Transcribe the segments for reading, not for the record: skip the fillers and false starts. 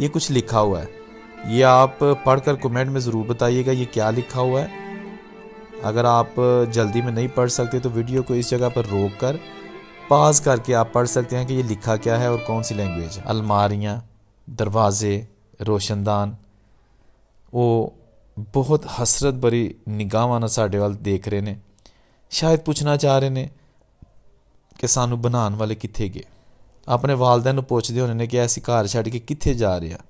ये कुछ लिखा हुआ है, ये आप पढ़कर कमेंट में ज़रूर बताइएगा ये क्या लिखा हुआ है। अगर आप जल्दी में नहीं पढ़ सकते तो वीडियो को इस जगह पर रोक कर पास करके आप पढ़ सकते हैं कि ये लिखा क्या है और कौन सी लैंग्वेज है। अलमारियाँ, दरवाजे, रोशनदान, वो बहुत हसरत भरी निगाह ਨਾਲ ਸਾਡੇ ਵੱਲ देख रहे ने, शायद पूछना चाह रहे ने कि सानू बनाने वाले कित्थे गए। अपने वालदैन पुछदे होने ने कि ऐसी घर छड्ड के कित्थे जा रहे हैं।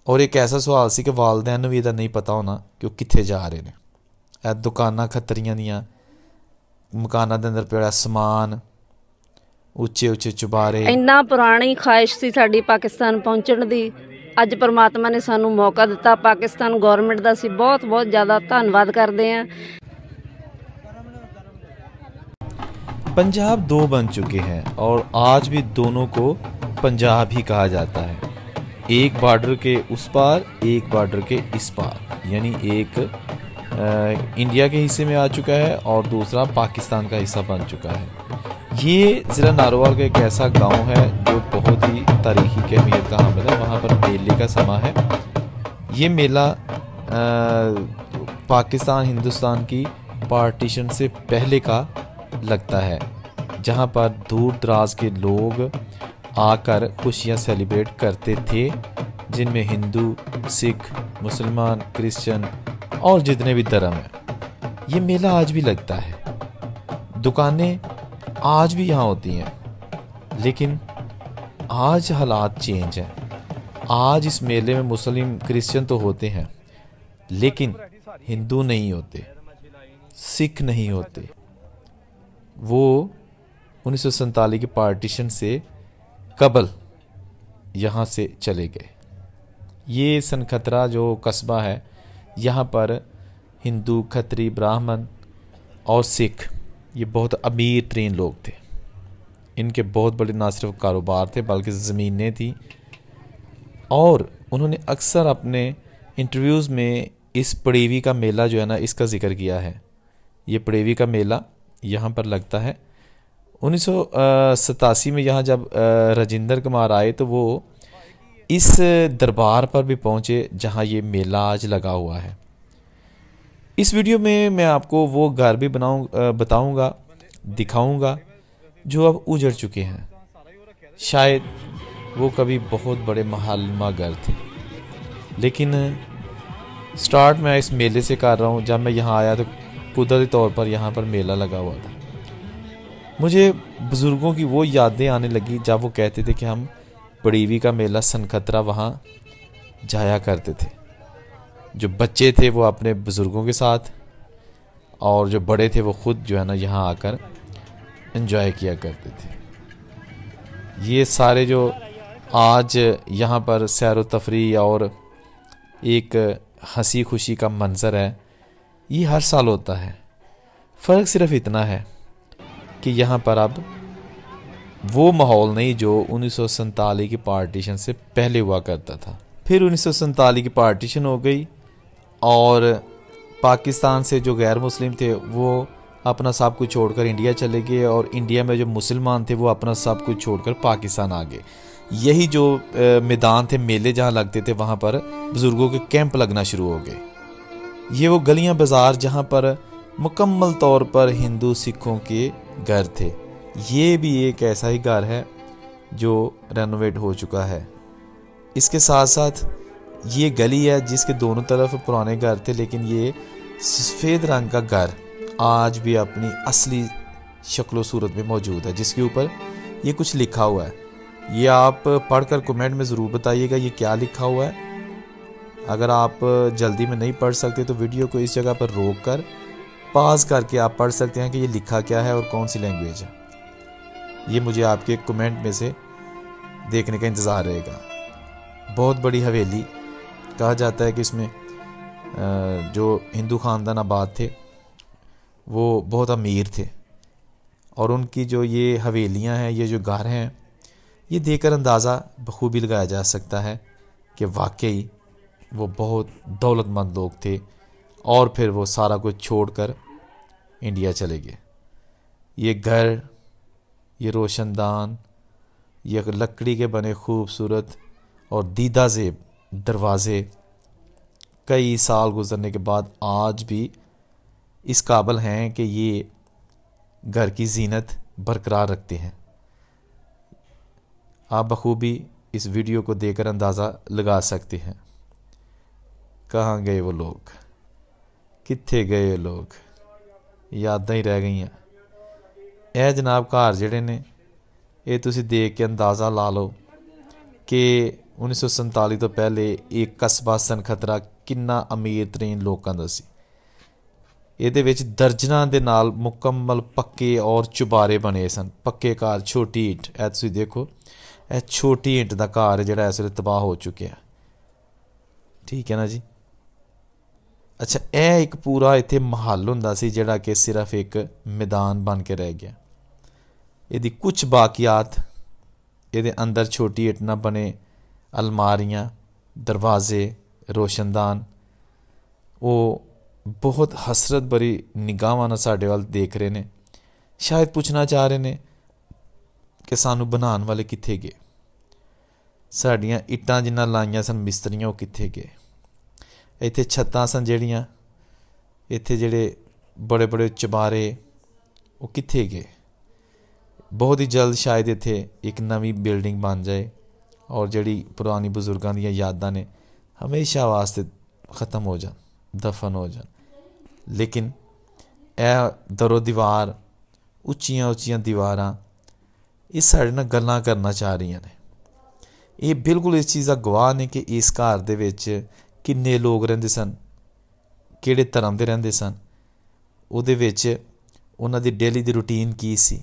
और एक ऐसा सवाल सी कि वालदैन नूं भी इहदा नहीं पता होना कि वो कित्थे जा रहे ने। ਇਹ दुकानां खत्तरियां दियां, मकानां दे अंदर पिया समान, ਉੱਚੇ ਉੱਚੇ ਚੁਬਾਰੇ। ਇੰਨਾ ਪੁਰਾਣੀ ਖਾਹਿਸ਼ ਸੀ ਸਾਡੀ ਪਾਕਿਸਤਾਨ ਪਹੁੰਚਣ ਦੀ। ਅੱਜ परमात्मा ने सानू मौका दिता। पाकिस्तान गौरमेंट का असीं बहुत बहुत ज़्यादा धन्नवाद करते हैं। पंजाब दो बन चुके हैं और आज भी दोनों को पंजाब ही कहा जाता है। एक बॉर्डर के उस पार, एक बॉर्डर के इस पार, यानी एक इंडिया के हिस्से में आ चुका है और दूसरा पाकिस्तान का हिस्सा बन चुका है। ये ज़िला नारोवाल का एक ऐसा गांव है जो बहुत ही तारीखी की अहमियत का हामिल है। वहाँ पर मेले का समा है। ये मेला पाकिस्तान हिंदुस्तान की पार्टीशन से पहले का लगता है, जहाँ पर दूर दराज के लोग आकर खुशियाँ सेलिब्रेट करते थे, जिनमें हिंदू, सिख, मुसलमान, क्रिश्चियन और जितने भी धर्म हैं। ये मेला आज भी लगता है। दुकानें आज भी यहाँ होती हैं, लेकिन आज हालात चेंज हैं। आज इस मेले में मुस्लिम, क्रिश्चियन तो होते हैं, लेकिन हिंदू नहीं होते, सिख नहीं होते। वो 1947 के पार्टीशन से कबल यहाँ से चले गए। ये सनखतरा जो कस्बा है, यहाँ पर हिंदू, खत्री, ब्राह्मण और सिख ये बहुत अमीर तरीन लोग थे। इनके बहुत बड़े ना सिर्फ कारोबार थे बल्कि ज़मीनें थी। और उन्होंने अक्सर अपने इंटरव्यूज़ में इस पड़ेवी का मेला जो है ना, इसका ज़िक्र किया है। ये पड़ेवी का मेला यहाँ पर लगता है। 1987 में यहाँ जब राजेंद्र कुमार आए तो वो इस दरबार पर भी पहुँचे जहाँ ये मेला आज लगा हुआ है। इस वीडियो में मैं आपको वो घर भी बताऊंगा, दिखाऊंगा जो अब उजड़ चुके हैं। शायद वो कभी बहुत बड़े महालमा घर थे, लेकिन स्टार्ट मैं इस मेले से कर रहा हूँ। जब मैं यहाँ आया तो कुदरती तौर पर यहाँ पर मेला लगा हुआ था। मुझे बुज़ुर्गों की वो यादें आने लगी जब वो कहते थे कि हम पड़ेवी का मेला सनखतरा वहाँ जाया करते थे। जो बच्चे थे वो अपने बुज़ुर्गों के साथ, और जो बड़े थे वो ख़ुद जो है ना यहाँ आकर एंजॉय किया करते थे। ये सारे जो आज यहाँ पर सैर व तफरी और एक हंसी खुशी का मंज़र है, ये हर साल होता है। फ़र्क सिर्फ इतना है कि यहाँ पर अब वो माहौल नहीं जो 1947 की पार्टीशन से पहले हुआ करता था। फिर 1947 की पार्टीशन हो गई और पाकिस्तान से जो गैर मुस्लिम थे वो अपना सब कुछ छोड़कर इंडिया चले गए, और इंडिया में जो मुसलमान थे वो अपना सब कुछ छोड़कर पाकिस्तान आ गए। यही जो मैदान थे, मेले जहाँ लगते थे, वहाँ पर बुज़ुर्गों के कैंप लगना शुरू हो गए। ये वो गलियाँ बाज़ार जहाँ पर मुकम्मल तौर पर हिंदू सिखों के घर थे। ये भी एक ऐसा ही घर है जो रेनोवेट हो चुका है। इसके साथ साथ ये गली है जिसके दोनों तरफ पुराने घर थे, लेकिन ये सफ़ेद रंग का घर आज भी अपनी असली शक्ल सूरत में मौजूद है, जिसके ऊपर ये कुछ लिखा हुआ है। ये आप पढ़कर कमेंट में ज़रूर बताइएगा ये क्या लिखा हुआ है। अगर आप जल्दी में नहीं पढ़ सकते तो वीडियो को इस जगह पर रोक कर पास करके आप पढ़ सकते हैं कि ये लिखा क्या है और कौन सी लैंग्वेज है। ये मुझे आपके कमेंट में से देखने का इंतज़ार रहेगा। बहुत बड़ी हवेली, कहा जाता है कि इसमें जो हिंदू ख़ानदान आबाद थे वो बहुत अमीर थे, और उनकी जो ये हवेलियां हैं, ये जो घर हैं, ये देखकर अंदाज़ा बखूबी लगाया जा सकता है कि वाकई वो बहुत दौलतमंद लोग थे, और फिर वो सारा कुछ छोड़कर इंडिया चले गए। ये घर, ये रोशनदान, ये लकड़ी के बने खूबसूरत और दीदा ज़ेब दरवाज़े कई साल गुजरने के बाद आज भी इस काबिल हैं कि ये घर की जीनत बरकरार रखते हैं। आप बखूबी इस वीडियो को देखकर अंदाज़ा लगा सकते हैं कहाँ गए वो लोग, कित्थे गए लोग, यादां ही रह गई। यह जनाब घर जिहड़े ने ये तुसी देख के अंदाज़ा ला लो कि 1947 तो पहले एक कस्बा सनखतरा किन्ना अमीर तरीन लोगों का सी। ਇਹਦੇ ਵਿੱਚ ਦਰਜਨਾਂ ਦੇ ਨਾਲ ਮੁਕੰਮਲ ਪੱਕੇ ਔਰ ਚੁਬਾਰੇ ਬਣੇ ਸਨ। ਪੱਕੇ ਘਰ, ਛੋਟੀ ਇੱਟ, ਇਹ ਤੁਸੀਂ ਦੇਖੋ ਇਹ ਛੋਟੀ ਇੱਟ ਦਾ ਘਰ ਜਿਹੜਾ ਇਸ ਵੇਲੇ ਤਬਾਹ ਹੋ ਚੁੱਕਿਆ। ਠੀਕ ਹੈ ਨਾ ਜੀ। ਅੱਛਾ, ਇਹ ਇੱਕ ਪੂਰਾ ਇੱਥੇ ਮਹੱਲ ਹੁੰਦਾ ਸੀ ਜਿਹੜਾ ਕਿ ਸਿਰਫ ਇੱਕ ਮੈਦਾਨ ਬਣ ਕੇ ਰਹਿ ਗਿਆ। ਇਹਦੀ ਕੁਝ ਬਾਕੀਆਤ, ਇਹਦੇ ਅੰਦਰ ਛੋਟੀ ਇੱਟ ਨਾਲ ਬਣੇ ਅਲਮਾਰੀਆਂ, ਦਰਵਾਜ਼ੇ, ਰੋਸ਼ਨਦਾਨ, ਉਹ बहुत हसरत भरी निगाहां नाल साडे वल देख रहे ने। शायद पुछना चाह रहे ने कि सानू बनाने वाले कित्थे गए, साडियां इट्टां जिन्हां लाइयां सन मिस्त्रियां वो कित्थे गए, इत्थे छत्तां सन जेहड़ियां, इत्थे जेहड़े बड़े बड़े चबारे वो कित्थे गए। बहुत ही जल्द शायद इत्थे एक नवी बिल्डिंग बन जाए और जिहड़ी पुरानी बजुर्गां दियां यादां ने हमेशा वास्ते ख़त्म हो जान, दफन हो जान। लेकिन यह दरो दीवार, उच्चियां उच्चियां दीवारां, ये साढ़े नाल गल्लां करना चाह रही ने। ये बिल्कुल इस चीज़ का गवाह ने कि इस घर दे विच किन्ने लोग रहिंदे सन, किहड़े धर्म दे रहिंदे सन, उहदे विच उन्हां दी डेली दी रूटीन की सी।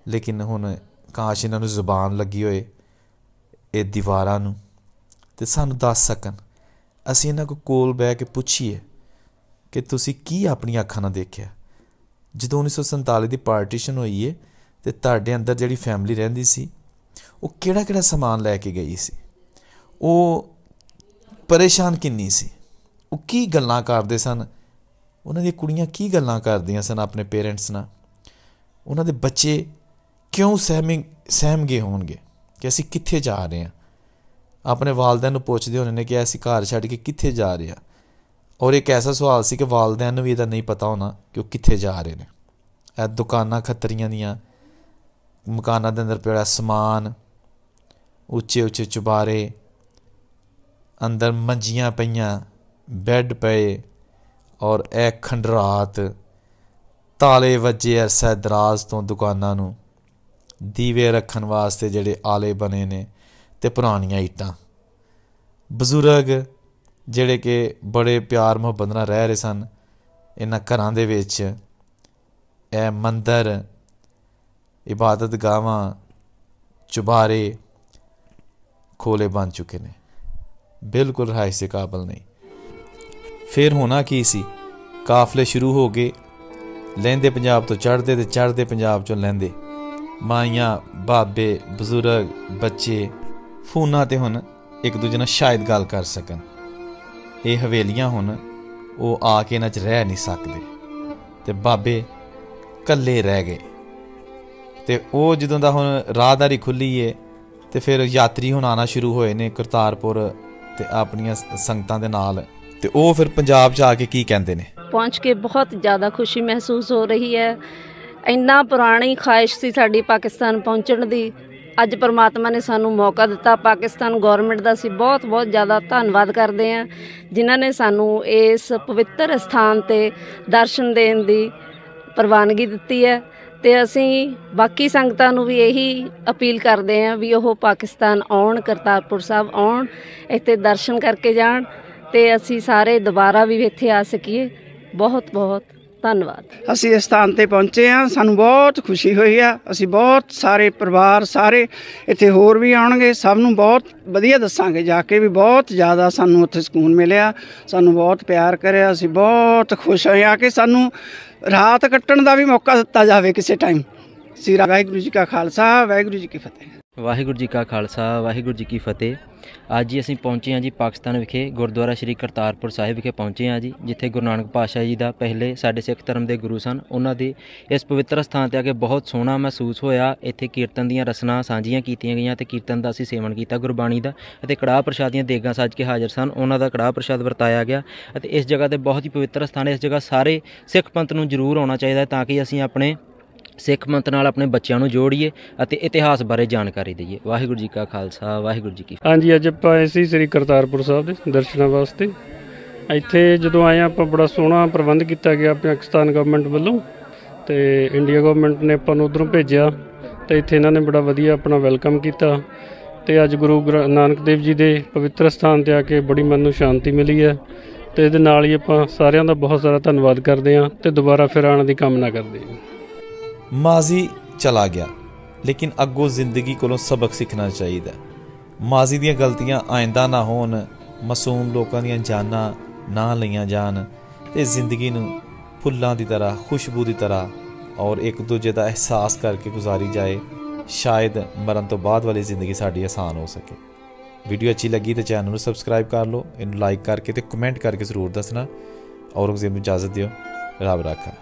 लेकिन हुण काश इन्हां नूं ज़ुबान लगी होए ये दीवारां नूं ते सानूं दस सकन, असीं इन्हां कोल बह के पुछीए कि तुसी की अपनी अखां नाल देखिआ। जदों 1947 की पार्टीशन होई है तो तुहाडे अंदर जिहड़ी फैमिली रहिंदी सी वो किहड़ा किहड़ा समान लैके गई सी, वो परेशान किन्नी सी, वो की गल्लां करदे सन, उन्हां दी कुड़ियां की गल्लां करदियां सन अपने पेरेंट्स नाल, उन्हां दे बच्चे क्यों सहम गए होणगे कि असीं कित्थे जा रहे हैं। अपने वालदैन नूं पुछदे होणे ने कि असीं घर छड्ड के कित्थे जा रहे हैं। और एक ऐसा सवाल सी कि वालदैन नूं भी इहदा नहीं पता होना कि वो कित्थे जा रहे हैं। ਇਹ दुकानां खत्तरियां दियां, मकानां दे अंदर पिया समान, उच्चे उच्चे चुबारे, अंदर मंजियां पईयां, बैड पे, और ए खंडरात, ताले वजे अरसा दराज तो दुकानां नूं, दीवे रखन वास्ते जिहड़े आले बने ने ते पुरानियां इट्टां। बजुर्ग जिहड़े कि बड़े प्यार मुहब्बत नाल रह रहे सन इन्हां घरां दे विच। ए मंदर, इबादत गावां, चुबारे खोले बन चुके ने, बिल्कुल रहाइश के काबिल नहीं। फिर होना की सी, काफले शुरू हो गए, लਹਿੰਦੇ पंजाब तो चढ़ते ते चढ़ते पंजाब चों लਹਿੰਦੇ। माइयां, बाबे, बजुर्ग, बच्चे फोनां ते हुण एक दूजे नाल शायद गल कर सकन। ये हवेलियां हुण वो आके इन्हां च रह नहीं सकदे ते बाबे कल्ले रह गए। तो वो जदों दा हुण राहदारी खुली है तो फिर यात्री हुण आना शुरू होए ने करतारपुर ते अपनियां संगतां दे नाल। ते वो फिर पंजाब च आके की कहंदे ने। पहुँच के बहुत ज़्यादा खुशी महसूस हो रही है। ਇੰਨਾ ਪੁਰਾਣੀ ख्वाहिश ਸੀ ਸਾਡੀ ਪਾਕਿਸਤਾਨ ਪਹੁੰਚਣ ਦੀ। ਅੱਜ ਪਰਮਾਤਮਾ ਨੇ ਸਾਨੂੰ ਮੌਕਾ ਦਿੱਤਾ। ਪਾਕਿਸਤਾਨ ਗੌਰਮੈਂਟ ਦਾ ਅਸੀਂ ਬਹੁਤ ਬਹੁਤ ਜ਼ਿਆਦਾ ਧੰਨਵਾਦ ਕਰਦੇ ਹਾਂ ਜਿਨ੍ਹਾਂ ਨੇ ਸਾਨੂੰ ਇਸ ਪਵਿੱਤਰ ਸਥਾਨ 'ਤੇ ਦਰਸ਼ਨ ਦੇਣ ਦੀ ਪ੍ਰਵਾਨਗੀ ਦਿੱਤੀ ਹੈ। ਅਤੇ ਅਸੀਂ ਬਾਕੀ ਸੰਗਤਾਂ ਨੂੰ ਵੀ ਇਹੀ ਅਪੀਲ ਕਰਦੇ ਹਾਂ ਵੀ ਉਹ ਪਾਕਿਸਤਾਨ ਆਉਣ, ਕਰਤਾਰਪੁਰ ਸਾਹਿਬ ਆਉਣ, ਇੱਥੇ ਦਰਸ਼ਨ ਕਰਕੇ ਜਾਣ ਅਤੇ ਅਸੀਂ ਸਾਰੇ ਦੁਬਾਰਾ ਵੀ ਇੱਥੇ ਆ ਸਕੀਏ। ਬਹੁਤ ਬਹੁਤ ਧੰਨਵਾਦ। ਅਸੀਂ ਇਸ ਸਥਾਨ 'ਤੇ ਪਹੁੰਚੇ ਹਾਂ, ਸਾਨੂੰ ਬਹੁਤ ਖੁਸ਼ੀ ਹੋਈ ਆ। ਅਸੀਂ ਬਹੁਤ ਸਾਰੇ ਪਰਿਵਾਰ ਸਾਰੇ ਇੱਥੇ ਹੋਰ ਵੀ ਆਉਣਗੇ, ਸਭ ਨੂੰ ਬਹੁਤ ਵਧੀਆ ਦੱਸਾਂਗੇ ਜਾ ਕੇ ਵੀ ਬਹੁਤ ਜ਼ਿਆਦਾ ਸਾਨੂੰ ਉੱਥੇ ਸਕੂਨ ਮਿਲਿਆ, ਸਾਨੂੰ ਬਹੁਤ ਪਿਆਰ ਕਰਿਆ। ਅਸੀਂ ਬਹੁਤ ਖੁਸ਼ ਹੋਏ ਆ ਕਿ ਸਾਨੂੰ ਰਾਤ ਕੱਟਣ ਦਾ ਵੀ ਮੌਕਾ ਦਿੱਤਾ ਜਾਵੇ ਕਿਸੇ ਟਾਈਮ। ਵਾਹਿਗੁਰੂ ਜੀ ਕਾ ਖਾਲਸਾ, ਵਾਹਿਗੁਰੂ ਜੀ ਕੀ ਫਤਿਹ। ਵਾਹਿਗੁਰੂ ਜੀ ਕਾ ਖਾਲਸਾ ਵਾਹਿਗੁਰੂ ਜੀ ਕੀ ਫਤਿਹ। ਅੱਜ ਹੀ ਅਸੀਂ ਪਹੁੰਚੇ ਹਾਂ ਜੀ ਪਾਕਿਸਤਾਨ ਵਿਖੇ ਗੁਰਦੁਆਰਾ ਸ਼੍ਰੀ ਕਰਤਾਰਪੁਰ ਸਾਹਿਬ ਵਿਖੇ ਪਹੁੰਚੇ ਹਾਂ ਜੀ, ਜਿੱਥੇ ਗੁਰੂ ਨਾਨਕ ਪਾਤਸ਼ਾਹ ਜੀ ਦਾ ਪਹਿਲੇ ਸਾਡੇ ਸਿੱਖ ਧਰਮ ਦੇ ਗੁਰੂ ਸਨ। ਉਹਨਾਂ ਦੇ ਇਸ ਪਵਿੱਤਰ ਸਥਾਨ 'ਤੇ ਆ ਕੇ ਬਹੁਤ ਸੋਹਣਾ ਮਹਿਸੂਸ ਹੋਇਆ। ਇੱਥੇ ਕੀਰਤਨ ਦੀਆਂ ਰਸਨਾਂ ਸਾਂਝੀਆਂ ਕੀਤੀਆਂ ਗਈਆਂ ਅਤੇ ਕੀਰਤਨ ਦਾ ਅਸੀਂ ਸੇਵਨ ਕੀਤਾ ਗੁਰਬਾਣੀ ਦਾ, ਅਤੇ ਕੜਾਹ ਪ੍ਰਸ਼ਾਦ ਦੀਆਂ ਦੇਗਾਂ ਸੱਜ ਕੇ ਹਾਜ਼ਰ ਸਨ। ਉਹਨਾਂ ਦਾ ਕੜਾਹ ਪ੍ਰਸ਼ਾਦ ਵਰਤਾਇਆ ਗਿਆ ਅਤੇ ਇਸ ਜਗ੍ਹਾ 'ਤੇ ਬਹੁਤ ਹੀ ਪਵਿੱਤਰ ਸਥਾਨ ਹੈ। ਇਸ ਜਗ੍ਹਾ ਸਾਰੇ ਸਿੱਖ ਪੰਥ ਨੂੰ ਜ਼ਰੂਰ ਆਉਣਾ ਚਾਹੀਦਾ ਹੈ, ਤਾਂ ਕਿ ਅਸੀਂ ਆਪਣੇ ਸਿੱਖ ਪੰਥ ਨਾਲ ਆਪਣੇ ਬੱਚਿਆਂ ਨੂੰ ਜੋੜੀਏ ਅਤੇ ਇਤਿਹਾਸ ਬਾਰੇ ਜਾਣਕਾਰੀ ਦਈਏ। ਵਾਹਿਗੁਰੂ ਜੀ ਕਾ ਖਾਲਸਾ ਵਾਹਿਗੁਰੂ ਜੀ ਕੀ। ਹਾਂਜੀ, ਅੱਜ ਆਪਾਂ ਆਏ ਸੀ ਸ੍ਰੀ ਕਰਤਾਰਪੁਰ ਸਾਹਿਬ ਦੇ ਦਰਸ਼ਨਾਂ ਵਾਸਤੇ। ਇੱਥੇ ਜਦੋਂ ਆਏ ਆਪਾਂ ਬੜਾ ਸੋਹਣਾ ਪ੍ਰਬੰਧ ਕੀਤਾ ਗਿਆ ਪਾਕਿਸਤਾਨ ਗਵਰਨਮੈਂਟ ਵੱਲੋਂ, ਅਤੇ ਇੰਡੀਆ ਗਵਰਨਮੈਂਟ ਨੇ ਆਪਾਂ ਨੂੰ ਉੱਧਰੋਂ ਭੇਜਿਆ, ਅਤੇ ਇੱਥੇ ਇਹਨਾਂ ਨੇ ਬੜਾ ਵਧੀਆ ਆਪਣਾ ਵੈਲਕਮ ਕੀਤਾ। ਅਤੇ ਅੱਜ ਗੁਰੂ ਨਾਨਕ ਦੇਵ ਜੀ ਦੇ ਪਵਿੱਤਰ ਸਥਾਨ 'ਤੇ ਆ ਕੇ ਬੜੀ ਮਨ ਨੂੰ ਸ਼ਾਂਤੀ ਮਿਲੀ ਹੈ, ਅਤੇ ਇਹਦੇ ਨਾਲ ਹੀ ਆਪਾਂ ਸਾਰਿਆਂ ਦਾ ਬਹੁਤ ਸਾਰਾ ਧੰਨਵਾਦ ਕਰਦੇ ਹਾਂ ਅਤੇ ਦੁਬਾਰਾ ਫਿਰ ਆਉਣ ਦੀ ਕਾਮਨਾ ਕਰਦੇ ਹਾਂ। ਮਾਜ਼ੀ ਚਲਾ ਗਿਆ, ਲੇਕਿਨ ਅੱਗੋਂ ਜ਼ਿੰਦਗੀ ਕੋਲੋਂ ਸਬਕ ਸਿੱਖਣਾ ਚਾਹੀਦਾ। ਮਾਜ਼ੀ ਦੀਆਂ ਗਲਤੀਆਂ ਆਇੰਦਾ ਨਾ ਹੋਣ, ਮਾਸੂਮ ਲੋਕਾਂ ਦੀਆਂ ਜਾਨਾਂ ਨਾ ਲਈਆਂ ਜਾਣ, ਅਤੇ ਜ਼ਿੰਦਗੀ ਨੂੰ ਫੁੱਲਾਂ ਦੀ ਤਰ੍ਹਾਂ, ਖੁਸ਼ਬੂ ਦੀ ਤਰ੍ਹਾਂ ਔਰ ਇੱਕ ਦੂਜੇ ਦਾ ਅਹਿਸਾਸ ਕਰਕੇ ਗੁਜ਼ਾਰੀ ਜਾਏ। ਸ਼ਾਇਦ ਮਰਨ ਤੋਂ ਬਾਅਦ ਵਾਲੀ ਜ਼ਿੰਦਗੀ ਸਾਡੀ ਆਸਾਨ ਹੋ ਸਕੇ। ਵੀਡੀਓ ਅੱਛੀ ਲੱਗੀ ਤਾਂ ਚੈਨਲ ਨੂੰ ਸਬਸਕ੍ਰਾਈਬ ਕਰ ਲਓ, ਇਹਨੂੰ ਲਾਈਕ ਕਰਕੇ ਅਤੇ ਕਮੈਂਟ ਕਰਕੇ ਜ਼ਰੂਰ ਦੱਸਣਾ। ਔਰੰਗਜ਼ੇਬ ਨੂੰ ਇਜਾਜ਼ਤ ਦਿਓ। ਰੱਬ ਰਾਖਾ।